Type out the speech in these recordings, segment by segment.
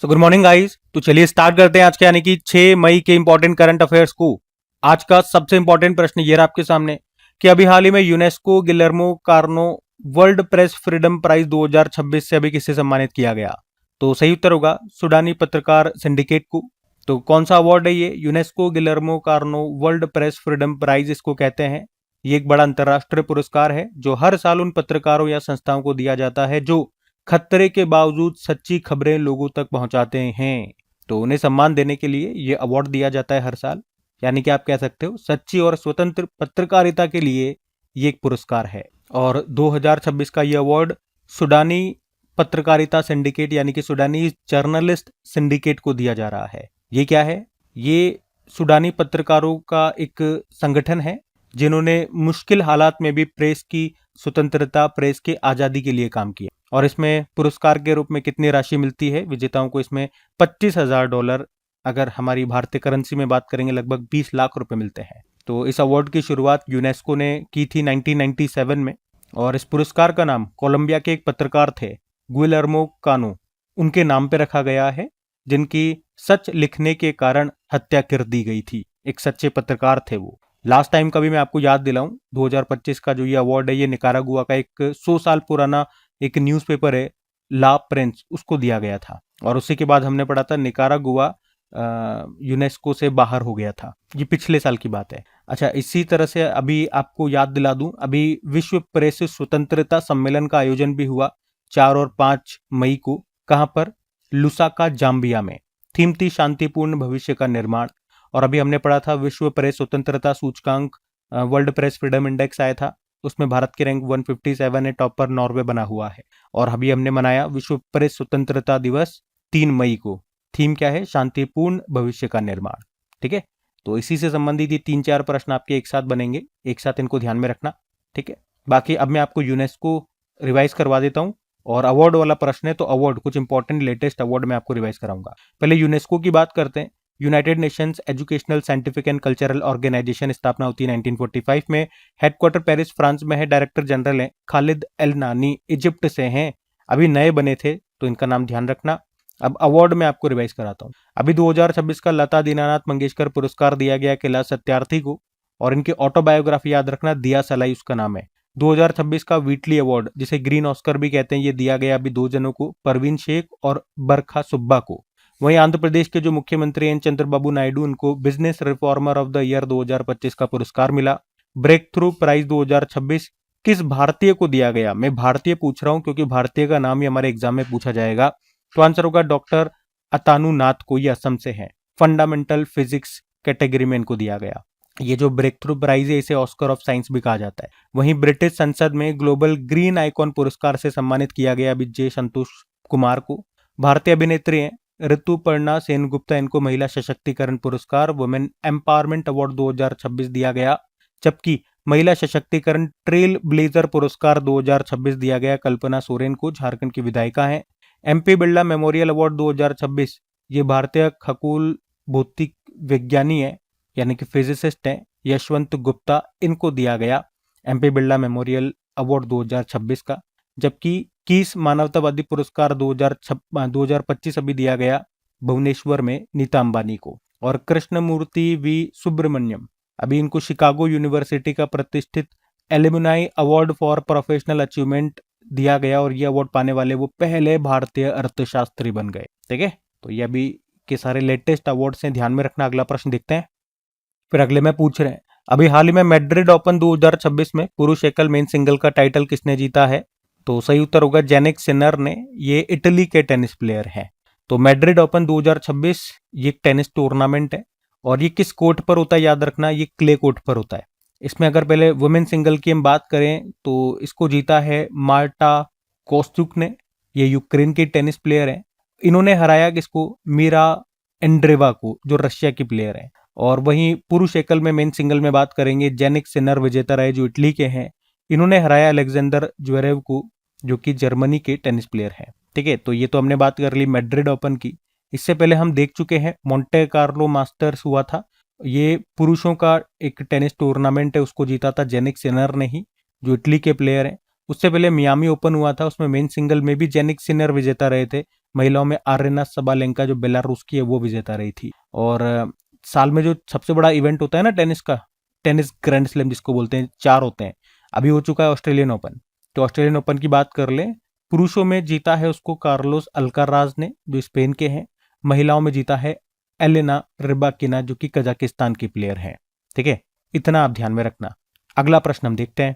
So good morning guys. तो चलिए start करते हैं आज के यानी कि 6 मई के इंपॉर्टेंट करंट अफेयर्स को। आज का सबसे इंपॉर्टेंट प्रश्न ये रहा आपके सामने कि अभी हाल ही में UNESCO Guillermo Cano World Press Freedom Prize 2026 से अभी किससे सम्मानित किया गया। तो सही उत्तर होगा सुडानी पत्रकार सिंडिकेट को। तो कौन सा अवार्ड है ये? UNESCO Guillermo Cano World Press Freedom Prize इसको कहते हैं। ये एक बड़ा अंतर्राष्ट्रीय पुरस्कार है जो हर साल उन पत्रकारों या संस्थाओं को दिया जाता है जो खतरे के बावजूद सच्ची खबरें लोगों तक पहुंचाते हैं। तो उन्हें सम्मान देने के लिए ये अवार्ड दिया जाता है हर साल। यानी कि आप कह सकते हो सच्ची और स्वतंत्र पत्रकारिता के लिए ये एक पुरस्कार है। और 2026 का ये अवार्ड सुडानी पत्रकारिता सिंडिकेट यानी कि सुडानी जर्नलिस्ट सिंडिकेट को दिया जा रहा है। ये क्या है? ये सुडानी पत्रकारों का एक संगठन है जिन्होंने मुश्किल हालात में भी प्रेस की स्वतंत्रता, प्रेस की आजादी के लिए काम किया। और इसमें पुरस्कार के रूप में कितनी राशि मिलती है विजेताओं को? इसमें $25,000, अगर हमारी भारतीय करेंसी में बात करेंगे लगभग 20 लाख रुपए मिलते हैं। तो इस अवार्ड की शुरुआत यूनेस्को ने की थी 1997 में। और इस पुरस्कार का नाम कोलंबिया के एक पत्रकार थे गुइलर्मो कानो, उनके नाम पे रखा गया है, जिनकी सच लिखने के कारण हत्या कर दी गई थी। एक सच्चे पत्रकार थे वो। लास्ट टाइम का भी मैं आपको याद दिलाऊं, 2025 का जो ये अवार्ड है ये निकारागुआ का एक 100 साल पुराना एक न्यूज़पेपर है ला प्रेंस, उसको दिया गया था। और उसी के बाद हमने पढ़ा था निकारागुआ यूनेस्को से बाहर हो गया था। ये पिछले साल की बात है। अच्छा, इसी तरह से अभी आपको याद दिला दूं, अभी विश्व प्रेस स्वतंत्रता सम्मेलन का आयोजन भी हुआ 4 और 5 मई को। कहां पर? लुसाका, जाम्बिया में। थीम थी शांतिपूर्ण भविष्य का निर्माण। और अभी हमने पढ़ा था विश्व प्रेस स्वतंत्रता सूचकांक, वर्ल्ड प्रेस फ्रीडम इंडेक्स आया था, उसमें भारत की रैंक 157 है, टॉप पर नॉर्वे बना हुआ है। और अभी हमने मनाया विश्व प्रेस स्वतंत्रता दिवस 3 मई को। थीम क्या है? शांतिपूर्ण भविष्य का निर्माण। ठीक है, तो इसी से संबंधित ये 3-4 प्रश्न आपके एक साथ बनेंगे, एक साथ इनको ध्यान में रखना। ठीक है, बाकी अब मैं आपको यूनेस्को रिवाइज करवा देता हूँ। और अवार्ड वाला प्रश्न है तो अवार्ड, कुछ इंपॉर्टेंट लेटेस्ट अवार्ड मैं आपको रिवाइज कराऊंगा। पहले यूनेस्को की बात करते हैं। United Nations Educational, Scientific and Cultural Organization स्थापना होती है 1945 में। हेडक्वार्टर पेरिस, फ्रांस में है। डायरेक्टर जनरल हैं खालिद एल नानी, इजिप्ट से हैं, अभी नए बने थे, तो इनका नाम ध्यान रखना। अब अवार्ड में आपको रिवाइज कराता हूँ। अभी 2026 का लता दीनानाथ मंगेशकर पुरस्कार दिया गया कैलाश सत्यार्थी को। और इनकी ऑटोबायोग्राफी याद रखना, दिया सलाई उसका नाम है। 2026 का व्हीटली अवार्ड, जिसे ग्रीन ऑस्कर भी कहते हैं, ये दिया गया अभी 2 जनों को, परवीन शेख और बरखा सुब्बा को। वहीं आंध्र प्रदेश के जो मुख्यमंत्री हैं चंद्रबाबू नायडू, उनको business reformer of the year 2025 का पुरस्कार मिला। ब्रेक थ्रू प्राइज 2026 किस भारतीय को दिया गया? मैं भारतीय पूछ रहा हूं क्योंकि भारतीय का नाम ही हमारे एग्जाम में पूछा जाएगा। तो आंसर होगा डॉक्टर अतानु नाथ को, ये असम से हैं। फंडामेंटल फिजिक्स कैटेगरी में इनको दिया गया। ये जो ब्रेक थ्रू प्राइज है इसे ऑस्कर ऑफ साइंस भी कहा जाता है। वहीं ब्रिटिश संसद में ग्लोबल ग्रीन आइकॉन पुरस्कार से सम्मानित किया गया अभी जे संतोष कुमार को। भारतीय अभिनेत्री हैं ऋतुपर्णा सेनगुप्ता, इनको महिला सशक्तिकरण पुरस्कार वुमेन एम्पावरमेंट अवार्ड 2026 दिया गया। जबकि महिला सशक्तिकरण ट्रेल ब्लेजर पुरस्कार 2026 दिया गया कल्पना सोरेन को, झारखंड की विधायिका हैं। एमपी बिरला मेमोरियल अवार्ड 2026, ये भारतीय खगोल भौतिक विज्ञानी है यानी कि फिजिसिस्ट हैं यशवंत गुप्ता, इनको दिया गया एमपी बिरला मेमोरियल अवार्ड 2026 का। जबकि किस मानवतावादी पुरस्कार 2025 अभी दिया गया भुवनेश्वर में नीता अंबानी को। और कृष्णमूर्ति वी सुब्रमण्यम, अभी इनको शिकागो यूनिवर्सिटी का प्रतिष्ठित alumni award for professional achievement दिया गया। और ये अवार्ड पाने वाले वो पहले भारतीय अर्थशास्त्री बन गए। ठीक है, तो ये अभी के सारे लेटेस्ट अवार्ड से ध्यान में रखना। अगला प्रश्न देखते हैं। फिर अगले में पूछ रहे हैं अभी हाल ही में मैड्रिड ओपन 2026 में पुरुष एकल मेन सिंगल का टाइटल किसने जीता है? तो सही उत्तर होगा जेनिक सिनर ने। ये इटली के टेनिस प्लेयर हैं। तो मैड्रिड ओपन 2026 ये एक टेनिस टूर्नामेंट है। और ये किस कोर्ट पर होता है याद रखना, ये क्ले कोर्ट पर होता है। इसमें अगर पहले वुमेन सिंगल की हम बात करें तो इसको जीता है मार्टा कोस्चुक ने। ये यूक्रेन की टेनिस प्लेयर है। इन्होंने हराया किसको? मीरा एंड्रेवा को, जो रशिया की प्लेयर है। और वहीं पुरुष एकल में मेन सिंगल में बात करेंगे जेनिक सिनर विजेता रहे, जो इटली के हैं। इन्होंने हराया अलेक्जेंडर ज्वेरेव को, जो कि जर्मनी के टेनिस प्लेयर हैं। ठीक है, तो ये तो हमने बात कर ली मैड्रिड ओपन की। इससे पहले हम देख चुके हैं मोंटे कार्लो मास्टर्स हुआ था, ये पुरुषों का एक टेनिस टूर्नामेंट है, उसको जीता था जेनिक सिनर ने ही, जो इटली के प्लेयर हैं। उससे पहले मियामी ओपन हुआ था, उसमें मेन सिंगल में भी जेनिक सिनर विजेता रहे थे। महिलाओं में आर्यना सबालेंका जो बेलारूस की है वो विजेता रही थी। और साल में जो सबसे बड़ा इवेंट होता है ना टेनिस का, टेनिस ग्रैंड स्लैम जिसको बोलते हैं, 4 होते हैं। अभी हो चुका है ऑस्ट्रेलियन ओपन। तो ऑस्ट्रेलियन ओपन की बात कर ले, पुरुषों में जीता है उसको कार्लोस अल्काराज ने जो स्पेन के हैं। महिलाओं में जीता है एलेना रिबाकिना जो कि कजाकिस्तान की प्लेयर है। ठीक है, इतना आप ध्यान में रखना। अगला प्रश्न हम देखते हैं।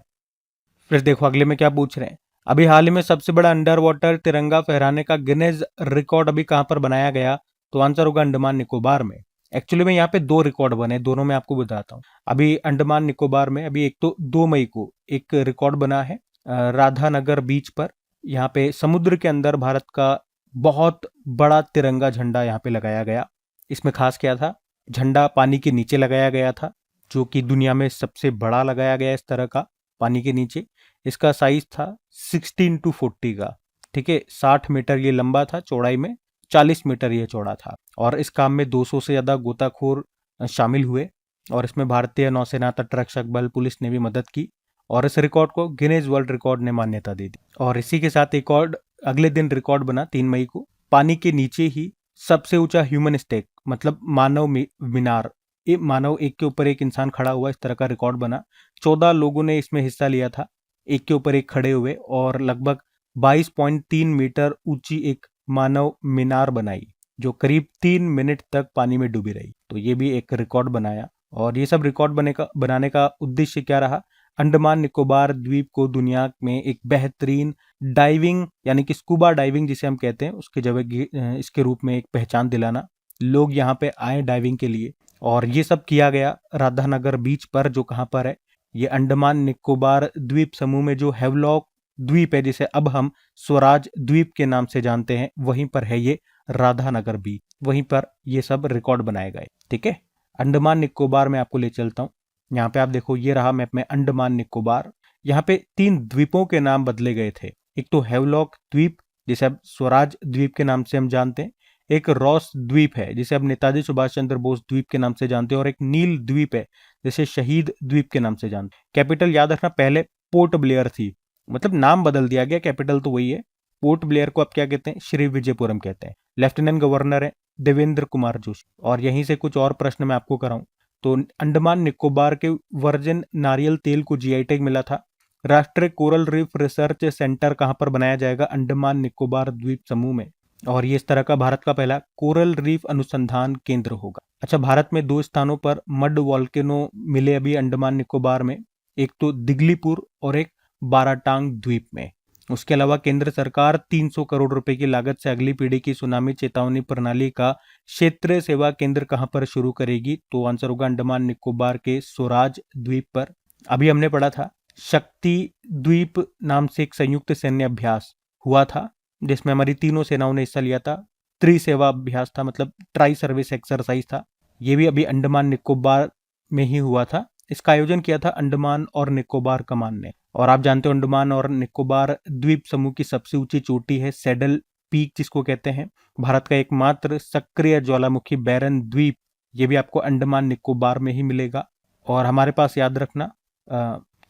फिर देखो अगले में क्या पूछ रहे हैं। अभी हाल ही में सबसे बड़ा अंडर वाटर तिरंगा फहराने का गिनेज रिकॉर्ड अभी कहां पर बनाया गया? तो आंसर होगा अंडमान निकोबार में। एक्चुअली में यहाँ पे 2 रिकॉर्ड बने, दोनों में आपको बताता हूँ। अभी अंडमान निकोबार में अभी एक तो 2 मई को एक रिकॉर्ड बना है राधानगर बीच पर। यहाँ पे समुद्र के अंदर भारत का बहुत बड़ा तिरंगा झंडा यहाँ पे लगाया गया। इसमें खास क्या था, झंडा पानी के नीचे लगाया गया था, जो कि दुनिया में सबसे बड़ा लगाया गया इस तरह का पानी के नीचे। इसका साइज था 16:40 का। ठीक है, 60 मीटर ये लंबा था चौड़ाई में, 40 मीटर ये चौड़ा था। और इस काम में 200 से ज्यादा गोताखोर शामिल हुए। और इसमें भारतीय नौसेना, तटरक्षक बल, पुलिस ने भी मदद की। और इस रिकॉर्ड को गिनेज वर्ल्ड रिकॉर्ड ने मान्यता दे दी। और इसी के साथ एक और अगले दिन रिकॉर्ड बना 3 मई को, पानी के नीचे ही सबसे ऊंचा ह्यूमन स्टेक मतलब मानव मीनार, मानव एक के ऊपर एक इंसान खड़ा हुआ, इस तरह का रिकॉर्ड बना। 14 लोगों ने इसमें हिस्सा लिया था, एक के ऊपर एक खड़े हुए, और लगभग 22.3 मीटर ऊंची एक मानव मीनार बनाई जो करीब 3 मिनट तक पानी में डूबी रही। तो ये भी एक रिकॉर्ड बनाया। और ये सब रिकॉर्ड बनाने का उद्देश्य क्या रहा? अंडमान निकोबार द्वीप को दुनिया में एक बेहतरीन डाइविंग यानी कि स्कूबा डाइविंग जिसे हम कहते हैं उसके जगह इसके रूप में एक पहचान दिलाना। लोग यहाँ पे आए डाइविंग के लिए, और ये सब किया गया राधानगर बीच पर, जो कहाँ पर है, ये अंडमान निकोबार द्वीप समूह में जो हैवलॉक द्वीप है, जिसे अब हम स्वराज द्वीप के नाम से जानते हैं, वहीं पर है ये राधानगर बीच। वहीं पर ये सब रिकॉर्ड बनाए गए। ठीक है, अंडमान निकोबार में आपको ले चलता हूँ। यहाँ पे आप देखो, ये रहा मैप में अंडमान निकोबार। यहाँ पे 3 द्वीपों के नाम बदले गए थे। एक तो हैवलॉक द्वीप जिसे अब स्वराज द्वीप के नाम से हम जानते हैं, एक रॉस द्वीप है जिसे अब नेताजी सुभाष चंद्र बोस द्वीप के नाम से जानते हैं, और एक नील द्वीप है जिसे शहीद द्वीप के नाम से जानते हैं। कैपिटल याद रखना, पहले पोर्ट ब्लेयर थी, मतलब नाम बदल दिया गया, कैपिटल तो वही है। पोर्ट ब्लेयर को अब क्या कहते हैं? श्री विजयपुरम कहते हैं। लेफ्टिनेंट गवर्नर है देवेंद्र कुमार जोशी। और यहीं से कुछ और प्रश्न मैं आपको कराऊं तो अंडमान निकोबार के वर्जिन नारियल तेल को जीआई टैग मिला था। राष्ट्रीय कोरल रीफ रिसर्च सेंटर कहां पर बनाया जाएगा? अंडमान निकोबार द्वीप समूह में। और ये इस तरह का भारत का पहला कोरल रीफ अनुसंधान केंद्र होगा। अच्छा, भारत में 2 स्थानों पर मड वॉल्केनो मिले अभी अंडमान निकोबार में, एक तो दिगलीपुर और एक बाराटांग द्वीप में। उसके अलावा केंद्र सरकार 300 करोड़ रुपए की लागत से अगली पीढ़ी की सुनामी चेतावनी प्रणाली का क्षेत्रीय सेवा केंद्र कहां पर शुरू करेगी? तो आंसर होगा अंडमान निकोबार के स्वराज द्वीप पर। अभी हमने पढ़ा था शक्ति द्वीप नाम से एक संयुक्त सैन्य अभ्यास हुआ था जिसमें हमारी तीनों सेनाओं ने हिस्सा लिया था। त्रिसेवा अभ्यास था, मतलब ट्राई सर्विस एक्सरसाइज था। ये भी अभी अंडमान निकोबार में ही हुआ था। इसका आयोजन किया था अंडमान और निकोबार कमान ने। और आप जानते हो अंडमान और निकोबार द्वीप समूह की सबसे ऊंची चोटी है सैडल पीक जिसको कहते हैं। भारत का एकमात्र सक्रिय ज्वालामुखी बैरन द्वीप, ये भी आपको अंडमान निकोबार में ही मिलेगा। और हमारे पास याद रखना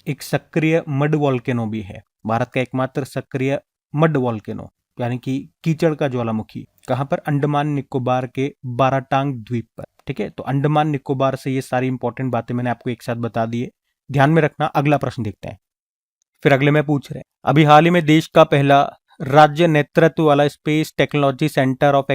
एक सक्रिय मड वॉल्केनो भी है, भारत का एकमात्र सक्रिय मड वॉल्केनो यानी कि कीचड़ का ज्वालामुखी। कहां पर? अंडमान निकोबार के बाराटांग द्वीप पर। ठीक है, तो अंडमान निकोबार से ये सारी इंपॉर्टेंट बातें मैंने आपको एक साथ बता दी है, ध्यान में रखना। अगला प्रश्न देखते हैं। फिर अगले में पूछ रहे हैं, अभी हाल ही में देश का पहला राज्य नेतृत्व वाला space technology centre of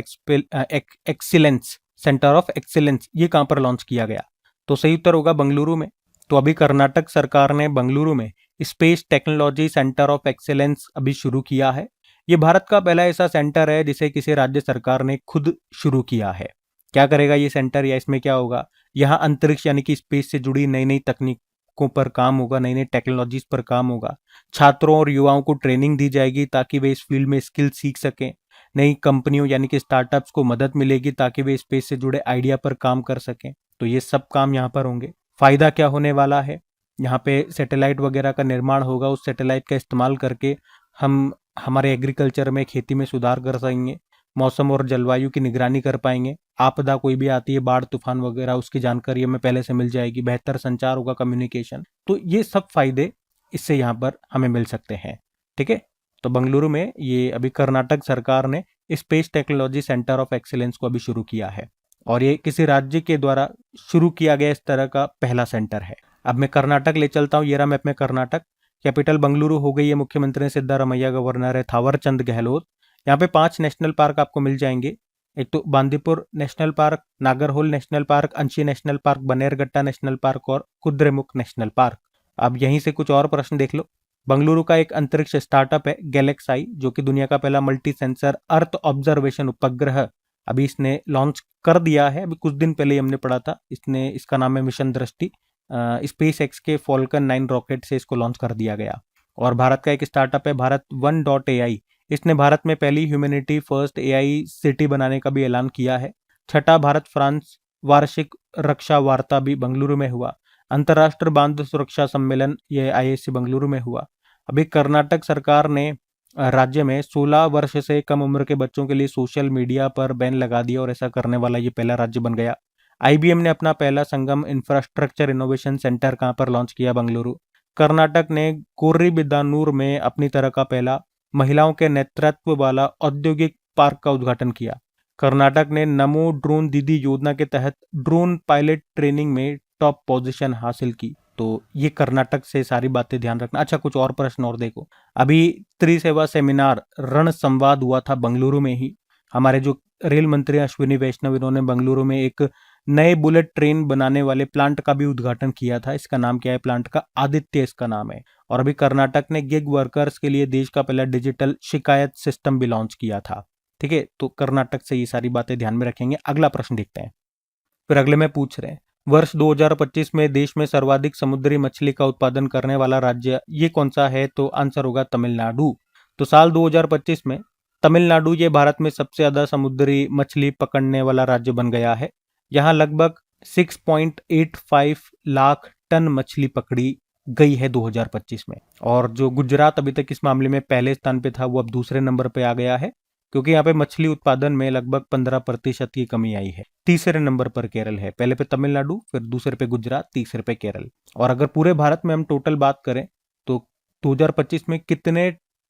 excellence ये कहां पर लॉन्च किया गया? तो सही उत्तर होगा बेंगलुरु में। तो अभी कर्नाटक सरकार ने बेंगलुरु में space technology centre of excellence अभी शुरू किया है। ये भारत का पहला ऐसा सेंटर है जिसे किसी राज्य सरकार ने खुद शुरू किया है। क्या करेगा ये सेंटर, या इसमें क्या होगा? यहाँ अंतरिक्ष यानी कि स्पेस से जुड़ी नई नई तकनीकों पर काम होगा, नई नई टेक्नोलॉजीज पर काम होगा। छात्रों और युवाओं को ट्रेनिंग दी जाएगी ताकि वे इस फील्ड में स्किल सीख सकें। नई कंपनियों यानी कि स्टार्टअप्स को मदद मिलेगी ताकि वे स्पेस से जुड़े आइडिया पर काम कर सकें। तो ये सब काम यहाँ पर होंगे। फायदा क्या होने वाला है? यहाँ पे सैटेलाइट वगैरह का निर्माण होगा, उस सैटेलाइट का इस्तेमाल करके हम हमारे एग्रीकल्चर में, खेती में सुधार कर सकेंगे, मौसम और जलवायु की निगरानी कर पाएंगे। आपदा कोई भी आती है, बाढ़ तूफान वगैरह, उसकी जानकारी हमें पहले से मिल जाएगी। बेहतर संचार होगा, कम्युनिकेशन। तो ये सब फायदे इससे यहाँ पर हमें मिल सकते हैं। ठीक है, तो बेंगलुरु में ये अभी कर्नाटक सरकार ने space technology centre of excellence को अभी शुरू किया है और ये किसी राज्य के द्वारा शुरू किया गया इस तरह का पहला सेंटर है। अब मैं कर्नाटक ले चलता हूँ, ये रहा मैप में कर्नाटक। कैपिटल बेंगलुरु हो गई है, मुख्यमंत्री हैं सिद्धारमैया, गवर्नर है थावर चंद गहलोत। यहाँ पे 5 नेशनल पार्क आपको मिल जाएंगे। एक तो Bandipur National Park, Nagarhole National Park, Anshi National Park, Bannerghatta National Park और कुद्रेमुख नेशनल पार्क। अब यहीं से कुछ और प्रश्न देख लो। बेंगलुरु का एक अंतरिक्ष स्टार्टअप है गैलेक्साई, जो कि दुनिया का पहला मल्टी सेंसर अर्थ ऑब्जर्वेशन उपग्रह अभी इसने लॉन्च कर दिया है। अभी कुछ दिन पहले ही हमने पढ़ा था, इसका नाम है मिशन दृष्टि। स्पेस एक्स के फॉल्कन 9 रॉकेट से इसको लॉन्च कर दिया गया। और भारत का एक स्टार्टअप है भारत वन डॉट एआई, इसने भारत में पहली ह्यूमैनिटी फर्स्ट एआई सिटी बनाने का भी ऐलान किया है। छठा भारत फ्रांस वार्षिक रक्षा वार्ता भी बेंगलुरु में हुआ। अंतर्राष्ट्रीय बांध सुरक्षा सम्मेलन यह आईएससी बेंगलुरु में हुआ। अभी कर्नाटक सरकार ने राज्य में 16 वर्ष से कम उम्र के बच्चों के लिए सोशल मीडिया पर बैन लगा दिया और ऐसा करने वाला ये पहला राज्य बन गया। आईबीएम ने अपना पहला संगम इंफ्रास्ट्रक्चर इनोवेशन सेंटर कहां पर लॉन्च किया? बेंगलुरु। कर्नाटक ने कोर्रीबिदानूर में अपनी तरह का पहला महिलाओं के नेतृत्व वाला औद्योगिक पार्क का उद्घाटन किया। कर्नाटक ने नमो ड्रोन दीदी योजना के तहत ड्रोन पायलट ट्रेनिंग में टॉप पोजीशन हासिल की। तो ये कर्नाटक से सारी बातें ध्यान रखना। अच्छा, कुछ और प्रश्न और देखो। अभी त्रिसेवा सेमिनार रण संवाद हुआ था बेंगलुरु में ही। हमारे जो रेल मंत्री अश्विनी वैष्णव, इन्होंने बेंगलुरु में एक नए बुलेट ट्रेन बनाने वाले प्लांट का भी उद्घाटन किया था। इसका नाम क्या है प्लांट का? आदित्य इसका नाम है। और अभी कर्नाटक ने गिग वर्कर्स के लिए देश का पहला डिजिटल शिकायत सिस्टम भी लॉन्च किया था। ठीक है, तो कर्नाटक से ये सारी बातें ध्यान में रखेंगे। अगला प्रश्न देखते हैं। फिर अगले में पूछ रहे हैं, वर्ष 2025 में देश में सर्वाधिक समुद्री मछली का उत्पादन करने वाला राज्य ये कौन सा है? तो आंसर होगा तमिलनाडु। तो साल 2025 में तमिलनाडु ये भारत में सबसे ज्यादा समुद्री मछली पकड़ने वाला राज्य बन गया है। यहाँ लगभग 6.85 लाख टन मछली पकड़ी गई है 2025 में। और जो गुजरात अभी तक इस मामले में पहले स्थान पे था, वो अब दूसरे नंबर पे आ गया है, क्योंकि यहाँ पे मछली उत्पादन में लगभग 15% की कमी आई है। तीसरे नंबर पर केरल है, पहले पे तमिलनाडु, फिर दूसरे पे गुजरात, तीसरे पे केरल। और अगर पूरे भारत में हम टोटल बात करें तो 2025 में कितने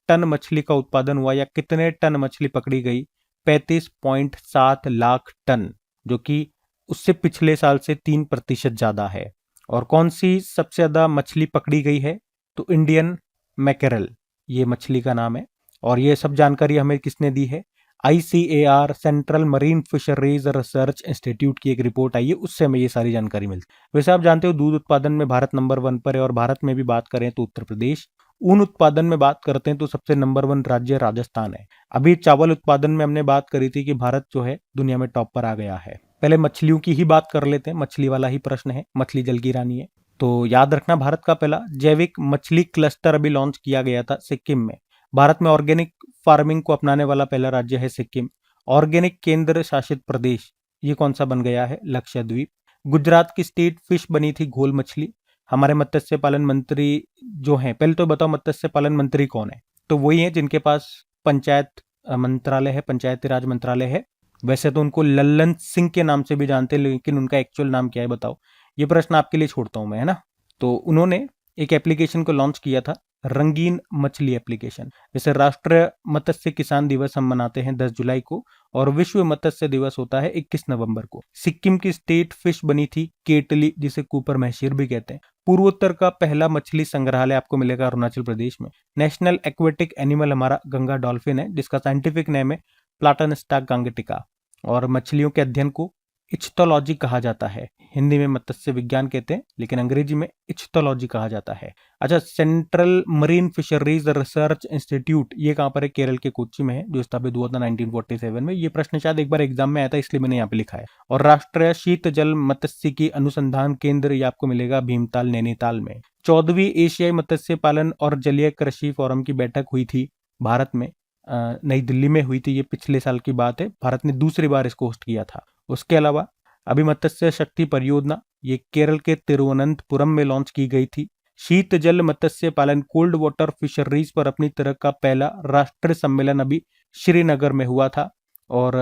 टन मछली का उत्पादन हुआ या कितने टन मछली पकड़ी गई? 35.7 लाख टन, जो कि उससे पिछले साल से 3% ज्यादा है। और कौन सी सबसे ज्यादा मछली पकड़ी गई है? तो इंडियन मैकेरल, ये मछली का नाम है। और ये सब जानकारी हमें किसने दी है? ICAR central marine fisheries research institute की एक रिपोर्ट आई है, उससे हमें ये सारी जानकारी मिलती है। वैसे आप जानते हो दूध उत्पादन में भारत नंबर 1 पर है। और भारत में भी बात करें तो उत्तर प्रदेश। ऊन उत्पादन में बात करते हैं तो सबसे नंबर 1 राज्य राजस्थान है। अभी चावल उत्पादन में हमने बात करी थी कि भारत जो है दुनिया में टॉप पर आ गया है। पहले मछलियों की ही बात कर लेते हैं, मछली वाला ही प्रश्न है, मछली जल की रानी है। तो याद रखना, भारत का पहला जैविक मछली क्लस्टर अभी लॉन्च किया गया था सिक्किम में। भारत में ऑर्गेनिक फार्मिंग को अपनाने वाला पहला राज्य है सिक्किम। ऑर्गेनिक केंद्र शासित प्रदेश ये कौन सा बन गया है? लक्षद्वीप। गुजरात की स्टेट फिश बनी थी घोल मछली। हमारे मत्स्य पालन मंत्री जो हैं, पहले तो बताओ मत्स्य पालन मंत्री कौन है? तो वही है जिनके पास पंचायत मंत्रालय है, पंचायती राज मंत्रालय है। वैसे तो उनको लल्लन सिंह के नाम से भी जानते हैं, लेकिन उनका एक्चुअल नाम क्या है बताओ? ये प्रश्न आपके लिए छोड़ता हूं मैं, है ना। तो उन्होंने एक एप्लीकेशन को लॉन्च किया था, रंगीन मछली एप्लीकेशन। जैसे राष्ट्रीय मत्स्य किसान दिवस हम मनाते हैं 10 जुलाई को, और विश्व मत्स्य दिवस होता है 21 नवंबर को। सिक्किम की स्टेट फिश बनी थी केटली, जिसे कूपर महशीर भी कहते हैं। पूर्वोत्तर का पहला मछली संग्रहालय आपको मिलेगा अरुणाचल प्रदेश में। नेशनल एक्वेटिक एनिमल हमारा गंगा डॉल्फिन है, जिसका साइंटिफिक नेम है प्लाटानिस्टा गांगेटिका। और मछलियों के अध्ययन को इच्थोलॉजी कहा जाता है। हिंदी में मत्स्य विज्ञान कहते हैं, लेकिन अंग्रेजी में इच्थोलॉजी कहा जाता है। अच्छा, central marine fisheries research institute ये कहाँ पर है? केरल के कोच्चि में है, जो स्थापित हुआ था 1947 में। ये प्रश्न शायद एक बार एग्जाम में आया था, इसलिए मैंने यहाँ पे लिखा है। और राष्ट्रीय शीत जल मत्स्यिकी अनुसंधान केंद्र ये आपको मिलेगा भीमताल नैनीताल में। 14वीं एशियाई मत्स्य पालन और जलीय कृषि फोरम की बैठक हुई थी भारत में, नई दिल्ली में हुई थी। ये पिछले साल की बात है, भारत ने दूसरी बार इसको होस्ट किया था। उसके अलावा अभी मत्स्य शक्ति परियोजना ये केरल के तिरुवनंतपुरम में लॉन्च की गई थी। शीत जल मत्स्य पालन कोल्ड वाटर फिशरीज पर अपनी तरह का पहला राष्ट्रीय सम्मेलन अभी श्रीनगर में हुआ था। और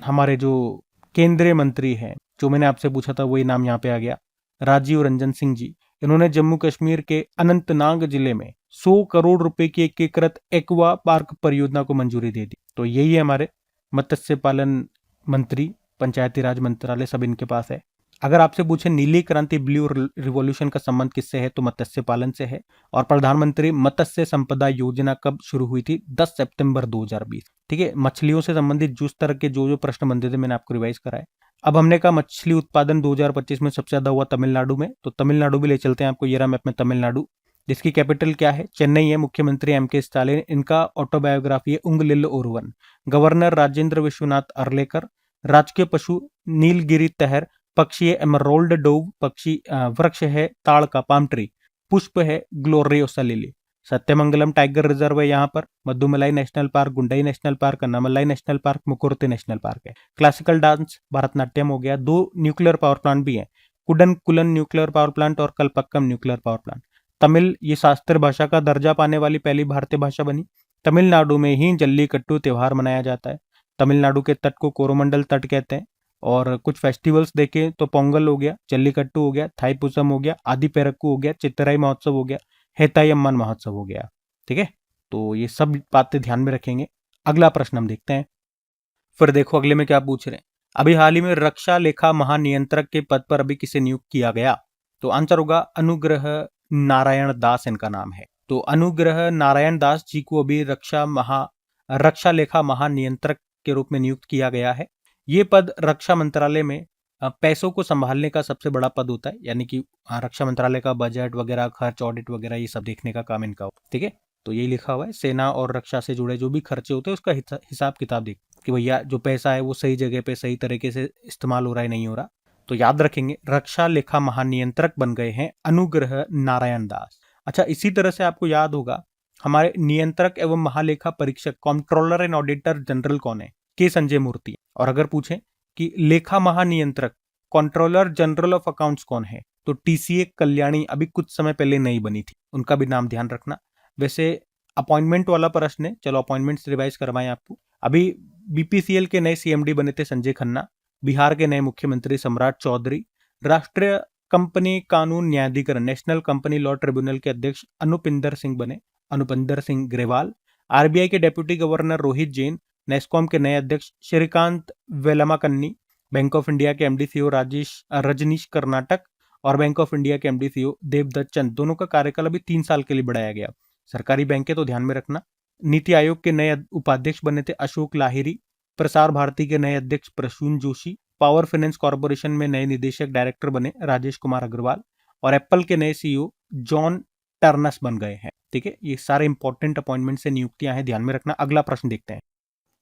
हमारे जो केंद्रीय मंत्री हैं, जो मैंने आपसे पूछा था वही नाम यहाँ पे आ गया, राजीव रंजन सिंह जी, इन्होंने जम्मू कश्मीर के अनंतनाग जिले में 100 करोड़ रुपए की एकीकृत एक्वा पार्क परियोजना को मंजूरी दे दी। तो यही है हमारे मत्स्य पालन मंत्री, पंचायती राज मंत्रालय, सब इनके पास है। अगर आपसे पूछे नीली क्रांति ब्लू रिवॉल्यूशन का संबंध किससे है, तो मत्स्य पालन से है। और प्रधानमंत्री मत्स्य संपदा योजना कब शुरू हुई थी? 10 सितंबर 2020। ठीक है, मछलियों से संबंधित जिस तरह के जो प्रश्न बनते थे मैंने आपको रिवाइज कराए। अब हमने कहा मछली उत्पादन 2025 में सबसे ज्यादा हुआ तमिलनाडु में, तो तमिलनाडु भी ले चलते हैं आपको। ये रहा मैप में तमिलनाडु, जिसकी कैपिटल क्या है? चेन्नई है। मुख्यमंत्री एम.के. स्टालिन, इनका ऑटोबायोग्राफी है उंगलिल ओरुवन। गवर्नर राजेंद्र विश्वनाथ अर्लेकर। राजकीय पशु नीलगिरी तहर। पक्षी है एमरोल्ड डोव, पक्षी वृक्ष है ताड़ का, पाम ट्री। पुष्प है gloriosa lily. Sathyamangalam tiger reserve है यहाँ पर। Mudumalai National Park, Guindy National Park, Anamalai National Park, Mukurthi National Park है। क्लासिकल डांस भरतनाट्यम हो गया। 2 न्यूक्लियर पावर प्लांट भी हैं, कुडनकुलन न्यूक्लियर पावर प्लांट और Kalpakkam nuclear power plant. Tamil ये शास्त्रीय भाषा का दर्जा पाने वाली पहली भारतीय भाषा बनी। तमिलनाडु में ही जल्लीकट्टू त्योहार मनाया जाता है। तमिलनाडु के तट को कोरोमंडल तट कहते हैं। और कुछ फेस्टिवल्स देखें तो पोंगल हो गया, जल्लीकट्टू हो गया, थाईपुसम हो गया, आदि पेरक्कू हो गया, चित्तराई महोत्सव हो गया, हेतायम्मन महोत्सव हो गया। ठीक है, तो ये सब बातें ध्यान में रखेंगे। अगला प्रश्न हम देखते हैं। फिर देखो अगले में क्या पूछ रहे हैं। अभी हाल ही में रक्षा लेखा महानियंत्रक के पद पर अभी किसे नियुक्त किया गया? तो आंसर होगा अनुग्रह नारायण दास, इनका नाम है। तो अनुग्रह नारायण दास जी को अभी रक्षा लेखा महानियंत्रक के रूप में नियुक्त किया गया है। ये पद रक्षा मंत्रालय में पैसों को संभालने का सबसे बड़ा पद होता है, यानी कि रक्षा मंत्रालय का बजट वगैरह, खर्च, ऑडिट वगैरह, ये सब देखने का काम इनका होता है। ठीक है, तो यही लिखा हुआ है, सेना और रक्षा से जुड़े जो भी खर्चे होते हैं उसका हिसाब किताब देख कि भैया जो पैसा है वो सही जगह पे सही तरीके से इस्तेमाल हो रहा है नहीं हो रहा। तो याद रखेंगे, रक्षा लेखा महानियंत्रक बन गए हैं अनुग्रह नारायण दास। अच्छा, इसी तरह से आपको याद होगा हमारे नियंत्रक एवं महालेखा परीक्षक कंट्रोलर एंड ऑडिटर जनरल कौन है? के संजय मूर्ति। और अगर पूछें कि लेखा महानियंत्रक कंट्रोलर जनरल ऑफ अकाउंट्स कौन है, तो टीसीए कल्याणी अभी कुछ समय पहले नई बनी थी, उनका भी नाम ध्यान रखना। वैसे अपॉइंटमेंट वाला प्रश्न है, चलो अपॉइंटमेंट्स रिवाइज करवाएं आपको। अभी बीपीसीएल के नए सीएमडी बने थे संजय खन्ना। बिहार के नए मुख्यमंत्री सम्राट चौधरी। राष्ट्रीय कंपनी कानून न्यायाधिकरण नेशनल कंपनी लॉ ट्रिब्यूनल के अध्यक्ष अनुपिंदर सिंह बने, अनुपिंदर सिंह ग्रेवाल। आरबीआई के deputy governor Rohit Jain. NASSCOM के नए अध्यक्ष श्रीकांत वेलमाकन्नी। बैंक ऑफ इंडिया के एमडी सीईओ रजनीश कर्नाटक। और बैंक ऑफ इंडिया के एमडी सीईओ देवदत्त चंद, दोनों का कार्यकाल अभी 3 साल के लिए बढ़ाया गया। सरकारी बैंक है तो ध्यान में रखना। नीति आयोग के नए उपाध्यक्ष बने थे अशोक लाहिरी। प्रसार भारती के नए अध्यक्ष Prasoon Joshi. Power Finance Corporation में नए निदेशक डायरेक्टर बने राजेश कुमार अग्रवाल। और एप्पल के नए सीईओ जॉन टर्नस बन गए हैं। ठीक है, ये सारे इंपॉर्टेंट अपॉइंटमेंट से नियुक्तियां हैं, ध्यान में रखना। अगला प्रश्न देखते हैं।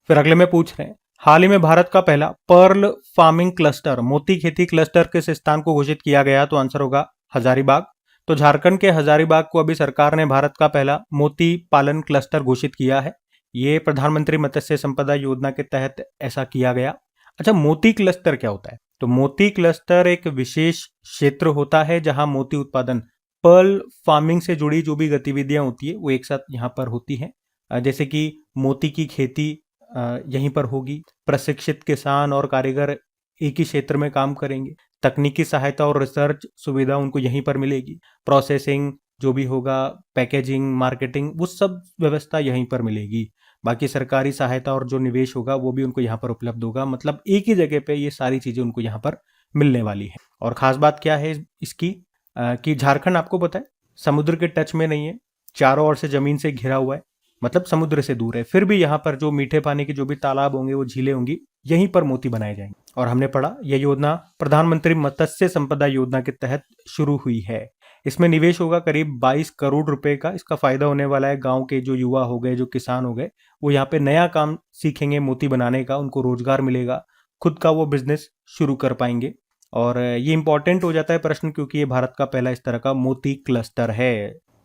फिर अगले में पूछ रहे हैं, हाल ही में भारत का पहला पर्ल फार्मिंग क्लस्टर, मोती खेती क्लस्टर किस स्थान को घोषित किया गया? तो आंसर होगा हजारीबाग। तो झारखंड के हजारीबाग को अभी सरकार ने भारत का पहला मोती पालन क्लस्टर घोषित किया है। ये प्रधानमंत्री मत्स्य संपदा योजना के तहत ऐसा किया गया। अच्छा, मोती क्लस्टर क्या होता है? तो मोती क्लस्टर एक विशेष क्षेत्र होता है जहां मोती उत्पादन, पर्ल फार्मिंग से जुड़ी जो भी गतिविधियां होती है वो एक साथ यहाँ पर होती हैं। जैसे कि मोती की खेती यहीं पर होगी। प्रशिक्षित किसान और कारीगर एक ही क्षेत्र में काम करेंगे। तकनीकी सहायता और रिसर्च सुविधा उनको यहीं पर मिलेगी। प्रोसेसिंग जो भी होगा, पैकेजिंग, मार्केटिंग, वो सब व्यवस्था यहीं पर मिलेगी। बाकी सरकारी सहायता और जो निवेश होगा वो भी उनको यहाँ पर उपलब्ध होगा। मतलब एक ही जगह पे ये सारी चीजें उनको यहाँ पर मिलने वाली है। और खास बात क्या है इसकी कि झारखंड आपको पता है समुद्र के टच में नहीं है, चारों ओर से जमीन से घिरा हुआ है, मतलब समुद्र से दूर है। फिर भी यहाँ पर जो मीठे पानी के जो भी तालाब होंगे, वो झीलें होंगी, यहीं पर मोती बनाए जाएंगे। और हमने पढ़ा यह योजना प्रधानमंत्री मत्स्य संपदा योजना के तहत शुरू हुई है। इसमें निवेश होगा करीब 22 करोड़ रुपए का। इसका फायदा होने वाला है गांव के जो युवा हो गए, जो किसान हो गए, वो यहाँ पे नया काम सीखेंगे मोती बनाने का, उनको रोजगार मिलेगा, खुद का वो बिजनेस शुरू कर पाएंगे। और ये इंपॉर्टेंट हो जाता है प्रश्न क्योंकि ये भारत का पहला इस तरह का मोती क्लस्टर है।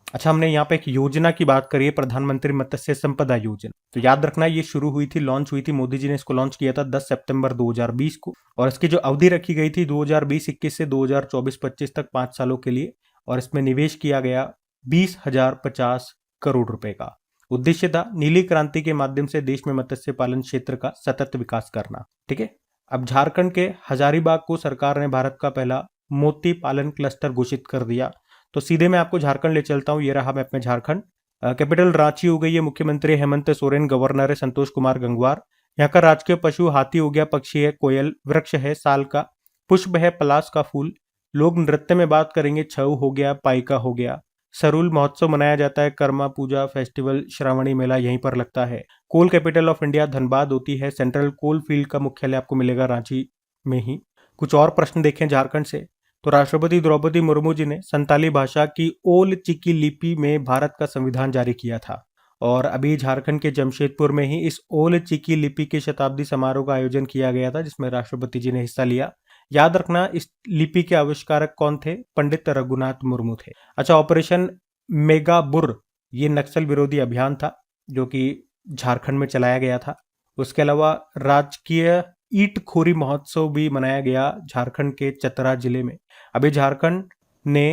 अच्छा, हमने यहाँ पे एक योजना की बात करी है, प्रधानमंत्री मत्स्य संपदा योजना। तो याद रखना ये शुरू हुई थी, लॉन्च हुई थी, मोदी जी ने इसको लॉन्च किया था 10 सितंबर 2020 को। और इसकी जो अवधि रखी गई थी 2020-21 से 2024-25 तक 5 सालों के लिए। और इसमें निवेश किया गया 20,050 करोड़ रुपए का। उद्देश्य था नीली क्रांति के माध्यम से देश में मत्स्य पालन क्षेत्र का सतत विकास करना। ठीक है, अब झारखंड के हजारीबाग को सरकार ने भारत का पहला मोती पालन क्लस्टर घोषित कर दिया। तो सीधे मैं आपको झारखंड ले चलता हूँ। ये रहा मैप में झारखंड। कैपिटल रांची हो गई है, मुख्यमंत्री हेमंत सोरेन, गवर्नर है संतोष कुमार गंगवार। यहाँ का राजकीय पशु हाथी हो गया, पक्षी है कोयल, वृक्ष है साल का, पुष्प है पलाश का फूल। लोग नृत्य में बात करेंगे, छऊ हो गया, पाइका हो गया। सरूल महोत्सव मनाया जाता है, कर्मा पूजा फेस्टिवल, श्रावणी मेला यहीं पर लगता है। कोल कैपिटल ऑफ इंडिया धनबाद होती है, सेंट्रल कोल फील्ड का मुख्यालय आपको मिलेगा रांची में ही। कुछ और प्रश्न देखें झारखंड से, तो राष्ट्रपति द्रौपदी मुर्मू जी ने संताली भाषा की ओल चिकी लिपि में भारत का संविधान जारी किया था। और अभी झारखंड के जमशेदपुर में ही इस ओल चिकी लिपि के शताब्दी समारोह का आयोजन किया गया था, जिसमें राष्ट्रपति जी ने हिस्सा लिया। याद रखना, इस लिपि के आविष्कारक कौन थे? पंडित रघुनाथ मुर्मू थे। अच्छा, ऑपरेशन मेगाबुर ये नक्सल विरोधी अभियान था जो कि झारखंड में चलाया गया था। उसके अलावा राजकीय ईट खोरी महोत्सव भी मनाया गया झारखंड के चतरा जिले में। अभी झारखंड ने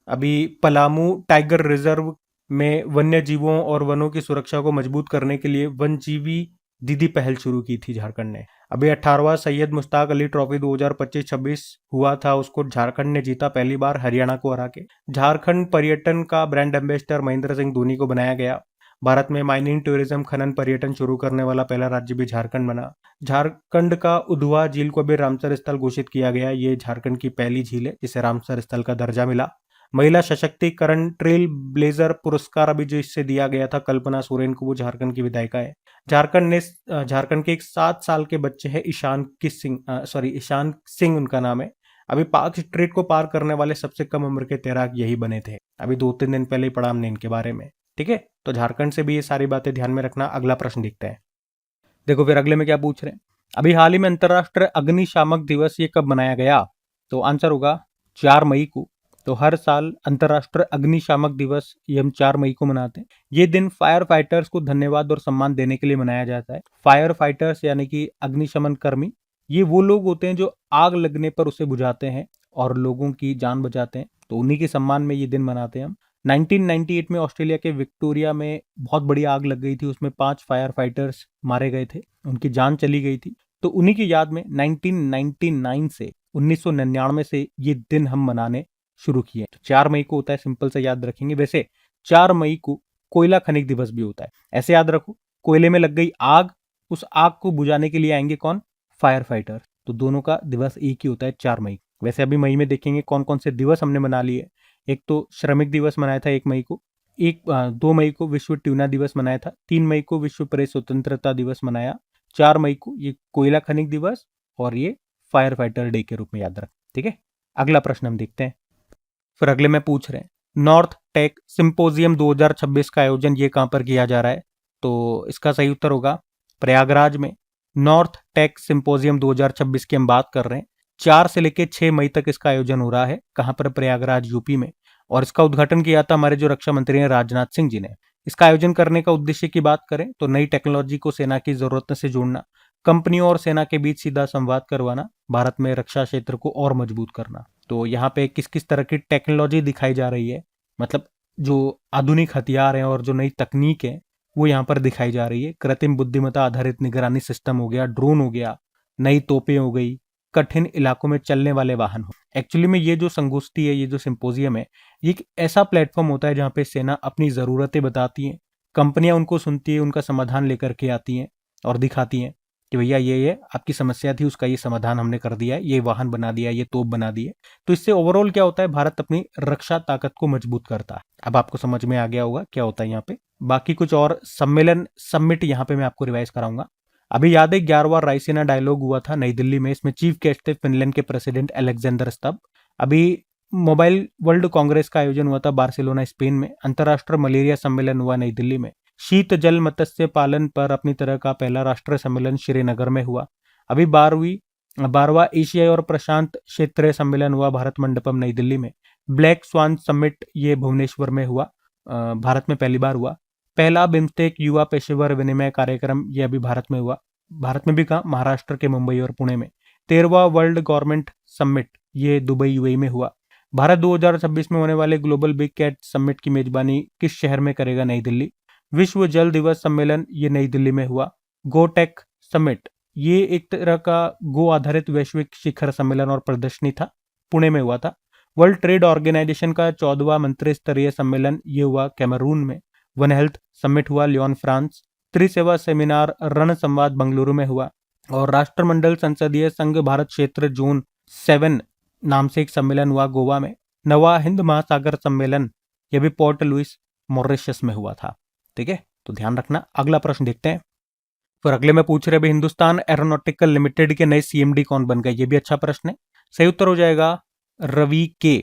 अभी पलामू टाइगर रिजर्व में वन्य जीवों और वनों की सुरक्षा को मजबूत करने के लिए वनजीवी दीदी पहल शुरू की थी झारखंड ने। अभी 18वां सैयद मुश्ताक अली ट्रॉफी 2025-26 हुआ था, उसको झारखंड ने जीता पहली बार हरियाणा को हरा के। झारखंड पर्यटन का ब्रांड एम्बेसडर महेंद्र सिंह धोनी को बनाया गया। भारत में माइनिंग, टूरिज्म, खनन पर्यटन शुरू करने वाला पहला राज्य भी झारखंड बना। झारखंड का उधवा झील को भी रामसर स्थल घोषित किया गया। ये झारखंड की पहली झील है जिसे रामसर स्थल का दर्जा मिला। महिला सशक्तिकरण ट्रेल ब्लेजर पुरस्कार अभी जो इससे दिया गया था कल्पना सोरेन को, वो झारखंड की विधायिका है। झारखंड के एक 7 साल के बच्चे हैं ईशान सिंह उनका नाम है। अभी पाक स्ट्रीट को पार करने वाले सबसे कम उम्र के तैराक यही बने थे। अभी 2-3 दिन पहले ही पढ़ा हमने इनके बारे में। ठीक है, तो झारखंड से भी ये सारी बातें ध्यान में रखना। अगला प्रश्न देखते हैं। देखो फिर अगले में क्या पूछ रहे हैं। अभी हाल ही में अंतरराष्ट्रीय अग्निशामक दिवस ये कब मनाया गया? तो आंसर होगा 4 मई को। तो हर साल अंतरराष्ट्रीय अग्निशामक दिवस ये हम 4 मई को मनाते हैं। ये दिन फायर फाइटर्स को धन्यवाद और सम्मान देने के लिए मनाया जाता है। फायर फाइटर्स यानी कि अग्निशमन कर्मी, ये वो लोग होते हैं जो आग लगने पर उसे बुझाते हैं और लोगों की जान बचाते हैं। तो उन्हीं के सम्मान में ये दिन मनाते हैं हम। 1998 में ऑस्ट्रेलिया के विक्टोरिया में बहुत बड़ी आग लग गई थी, उसमें 5 फायर फाइटर्स मारे गए थे, उनकी जान चली गई थी। तो उन्हीं की याद में 1999 से 1999 से ये दिन हम मनाने शुरू किए। तो 4 मई को होता है, सिंपल से याद रखेंगे। वैसे 4 मई को कोयला खनिक दिवस भी होता है। ऐसे याद रखो, कोयले में लग गई आग, उस आग को बुझाने के लिए आएंगे कौन? Fire fighter. तो दोनों का दिवस एक ही होता है 4 मई। वैसे अभी मई में देखेंगे कौन कौन से दिवस हमने मना लिए। एक तो श्रमिक दिवस मनाया था 1 मई को, 2 मई को विश्व ट्यूना दिवस मनाया था, 3 मई को विश्व प्रेस स्वतंत्रता दिवस मनाया, 4 मई को ये कोयला खनिक दिवस और ये फायर फाइटर डे के रूप में याद रख। ठीक है, अगला प्रश्न हम देखते हैं। फिर अगले में पूछ रहे हैं, नॉर्थ टेक सिंपोजियम 2026 का आयोजन ये कहां पर किया जा रहा है? तो इसका सही उत्तर होगा प्रयागराज में। नॉर्थ टेक सिंपोजियम 2026 की हम बात कर रहे हैं। 4 से लेकर 6 मई तक इसका आयोजन हो रहा है। कहां पर? प्रयागराज, यूपी में। और इसका उद्घाटन किया था हमारे जो रक्षा मंत्री हैं राजनाथ सिंह जी ने। इसका आयोजन करने का उद्देश्य की बात करें तो नई टेक्नोलॉजी को सेना की जरूरत से जोड़ना, कंपनियों और सेना के बीच सीधा संवाद करवाना, भारत में रक्षा क्षेत्र को और मजबूत करना। तो यहाँ पे किस किस तरह की टेक्नोलॉजी दिखाई जा रही है, मतलब जो आधुनिक हथियार हैं और जो नई तकनीक है वो यहाँ पर दिखाई जा रही है। कृत्रिम बुद्धिमत्ता आधारित निगरानी सिस्टम हो गया, ड्रोन हो गया, नई तोपें हो गई, कठिन इलाकों में चलने वाले वाहन हो। एक्चुअली में ये जो संगोष्ठी है, ये जो सिंपोजियम है, ये एक ऐसा प्लेटफॉर्म होता है जहाँ पे सेना अपनी जरूरतें बताती हैं, कंपनियां उनको सुनती है, उनका समाधान लेकर के आती हैं और दिखाती हैं कि भैया ये आपकी समस्या थी, उसका ये समाधान हमने कर दिया है, ये वाहन बना दिया, ये तोप बना दी है। तो इससे ओवरऑल क्या होता है, भारत अपनी रक्षा ताकत को मजबूत करता है। अब आपको समझ में आ गया होगा क्या होता है यहाँ पे। बाकी कुछ और समिट यहाँ पे मैं आपको रिवाइज कराऊंगा। अभी याद है 11वां रायसीना डायलॉग हुआ था नई दिल्ली में, इसमें चीफ गेस्ट थे फिनलैंड के प्रेसिडेंट अलेक्जेंडर स्तब। अभी मोबाइल वर्ल्ड कांग्रेस का आयोजन हुआ था बार्सिलोना, स्पेन में। अंतर्राष्ट्रीय मलेरिया सम्मेलन हुआ नई दिल्ली में। शीत जल मत्स्य पालन पर अपनी तरह का पहला राष्ट्रीय सम्मेलन श्रीनगर में हुआ। अभी 12वां एशिया और प्रशांत क्षेत्रीय सम्मेलन हुआ भारत मंडपम नई दिल्ली में। ब्लैक स्वान समिट ये भुवनेश्वर में हुआ, भारत में पहली बार हुआ। पहला बिम्स्टेक युवा पेशेवर विनिमय कार्यक्रम ये अभी भारत में हुआ, भारत में भी कहा, महाराष्ट्र के मुंबई और पुणे में। 13वां वर्ल्ड गवर्नमेंट समिट ये दुबई यूएई में हुआ। भारत 2026 में होने वाले ग्लोबल बिग कैट समिट की मेजबानी किस शहर में करेगा? नई दिल्ली। विश्व जल दिवस सम्मेलन ये नई दिल्ली में हुआ। गोटेक समिट ये एक तरह का गो आधारित वैश्विक शिखर सम्मेलन और प्रदर्शनी था, पुणे में हुआ था। वर्ल्ड ट्रेड ऑर्गेनाइजेशन का 14वां मंत्री स्तरीय सम्मेलन ये हुआ कैमरून में। वन हेल्थ समिट हुआ लियोन फ्रांस। त्रिसेवा सेमिनार रण संवाद बंगलुरु में हुआ। और राष्ट्रमंडल संसदीय संघ भारत क्षेत्र जोन 7 नाम से एक सम्मेलन हुआ गोवा में। नवा हिंद महासागर सम्मेलन यह भी पोर्ट लुइस मॉरिशस में हुआ था। ठीक है, तो ध्यान रखना। अगला प्रश्न देखते हैं। फिर अगले में पूछ रहे भाई हिंदुस्तान एरोनॉटिकल लिमिटेड के नए सीएमडी कौन बन गए। ये भी अच्छा प्रश्न है। सही उत्तर हो जाएगा रवि के।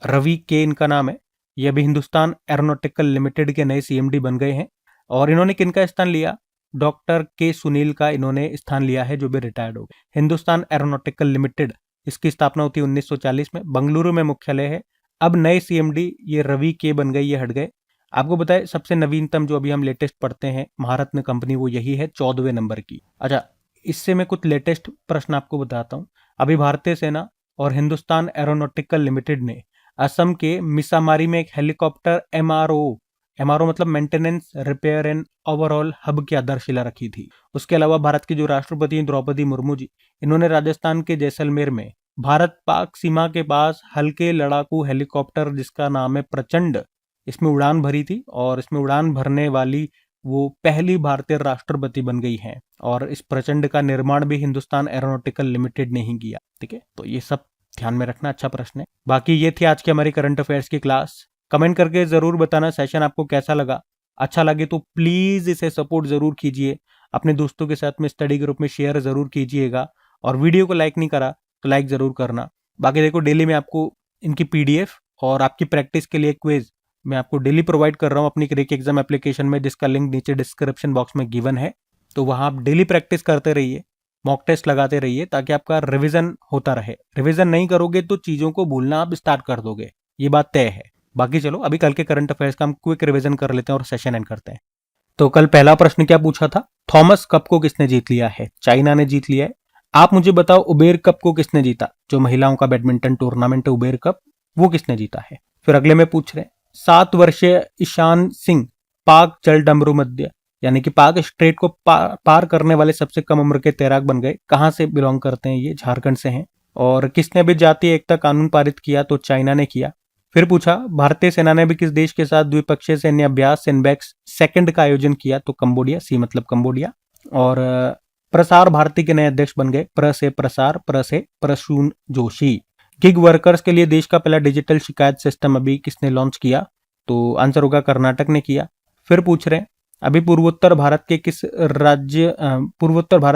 रवि के इनका नाम है। ये भी हिंदुस्तान एरोनॉटिकल लिमिटेड के नए सीएमडी बन गए हैं। और इन्होंने किनका स्थान लिया? डॉक्टर के सुनील का इन्होंने स्थान लिया है, जो भी रिटायर्ड हो गए। हिंदुस्तान एरोनॉटिकल लिमिटेड इसकी स्थापना होती है 1940 में। बंगलुरु में मुख्यालय है। अब नए सीएमडी ये रवि के बन गए, ये हट गए। आपको बताए सबसे नवीनतम जो अभी हम लेटेस्ट पढ़ते हैं महारत्न कंपनी, वो यही है 14वें नंबर की। अच्छा, इससे मैं कुछ लेटेस्ट प्रश्न आपको बताता हूँ। अभी भारतीय सेना और हिंदुस्तान एरोनॉटिकल लिमिटेड ने असम के मिसामारी में एक हेलीकॉप्टर एमआरओ मतलब maintenance repair and overall hub की आधारशिला रखी थी। उसके अलावा भारत की जो राष्ट्रपति हैं द्रौपदी मुर्मू जी, इन्होंने राजस्थान के जैसलमेर में भारत पाक सीमा के पास हल्के लड़ाकू हेलीकॉप्टर जिसका नाम है प्रचंड, इसमें उड़ान भरी थी। और इसमें उड़ान भरने वाली वो पहली भारतीय राष्ट्रपति बन गई हैं। और इस प्रचंड का निर्माण भी हिंदुस्तान एरोनॉटिकल लिमिटेड ने ही किया। ठीक है, तो ये सब ध्यान में रखना। अच्छा प्रश्न है। बाकी ये थी आज की हमारी करंट अफेयर्स की क्लास। कमेंट करके जरूर बताना सेशन आपको कैसा लगा। अच्छा लगे तो प्लीज इसे सपोर्ट जरूर कीजिए। अपने दोस्तों के साथ में स्टडी ग्रुप में शेयर जरूर कीजिएगा। और वीडियो को लाइक नहीं करा तो लाइक जरूर करना। बाकी देखो, डेली में आपको इनकी पीडीएफ और आपकी प्रैक्टिस के लिए क्विज मैं आपको डेली प्रोवाइड कर रहा हूं अपनी क्रेक एग्जाम एप्लीकेशन में, जिसका लिंक नीचे डिस्क्रिप्शन बॉक्स में गिवन है। तो वहां आप डेली प्रैक्टिस करते रहिए, मॉक टेस्ट लगाते रहिए, ताकि आपका रिवीजन होता रहे। रिवीजन नहीं करोगे तो चीजों को भूलना आप स्टार्ट कर दोगे, ये बात तय है। बाकी चलो अभी कल के करंट अफेयर्स का हम क्विक रिवीजन कर लेते हैं और सेशन एंड करते हैं। तो कल पहला प्रश्न क्या पूछा था? थॉमस कप को किसने जीत लिया है? चाइना ने जीत लिया है। आप मुझे बताओ उबेर कप को किसने जीता? जो महिलाओं का बैडमिंटन टूर्नामेंट है उबेर कप, वो किसने जीता है? फिर अगले में पूछ रहे हैं 7 वर्षीय ईशान सिंह पाक जलडमरू मध्य यानी कि पाक स्ट्रेट को पार करने वाले सबसे कम उम्र के तैराक बन गए। कहां से बिलोंग करते हैं ये? झारखंड से हैं। और किसने भी जातीय एकता कानून पारित किया? तो चाइना ने किया। फिर पूछा भारतीय सेना ने भी किस देश के साथ द्विपक्षीय सैन्य अभ्यास सिनबैक्स सेकंड का आयोजन किया? तो कंबोडिया, सी मतलब कंबोडिया। और प्रसार भारती के नए अध्यक्ष बन गए प्र से प्रसार, प्र से प्रसून जोशी। गिग वर्कर्स के लिए देश का पहला डिजिटल शिकायत सिस्टम अभी किसने लॉन्च किया? तो आंसर होगा कर्नाटक ने किया। फिर पूछ रहे हैं अभी पूर्वोत्तर भारत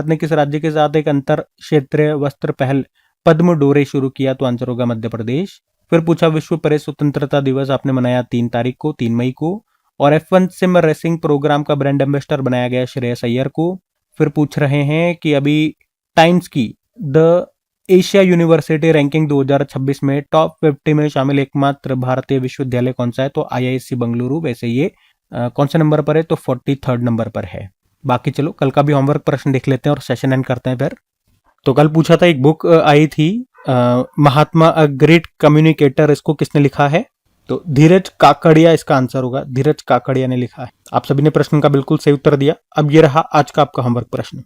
ने किस राज्य के साथ एक अंतर क्षेत्रीय वस्त्र पहल पद्म डोरे शुरू किया? तो आंसर होगा मध्य प्रदेश। फिर पूछा विश्व प्रेस स्वतंत्रता दिवस आपने मनाया 3 मई को। और F1 सिम रेसिंग प्रोग्राम का ब्रांड एम्बेसडर बनाया गया श्रेयस अय्यर को। फिर पूछ रहे हैं कि अभी टाइम्स की द एशिया यूनिवर्सिटी रैंकिंग 2026 में टॉप 50 में शामिल एकमात्र भारतीय विश्वविद्यालय कौन सा है? तो IISc बंगलुरु। वैसे ये कौन से नंबर पर है? तो 43rd नंबर पर है। बाकी चलो कल का भी होमवर्क प्रश्न देख लेते हैं और सेशन एंड करते हैं फिर। तो कल पूछा था, एक बुक आई थी महात्मा अ ग्रेट कम्युनिकेटर, इसको किसने लिखा है? तो धीरज काकड़िया इसका आंसर होगा। धीरज काकड़िया ने लिखा है। आप सभी ने प्रश्न का बिल्कुल सही उत्तर दिया। अब ये रहा आज का आपका होमवर्क प्रश्न।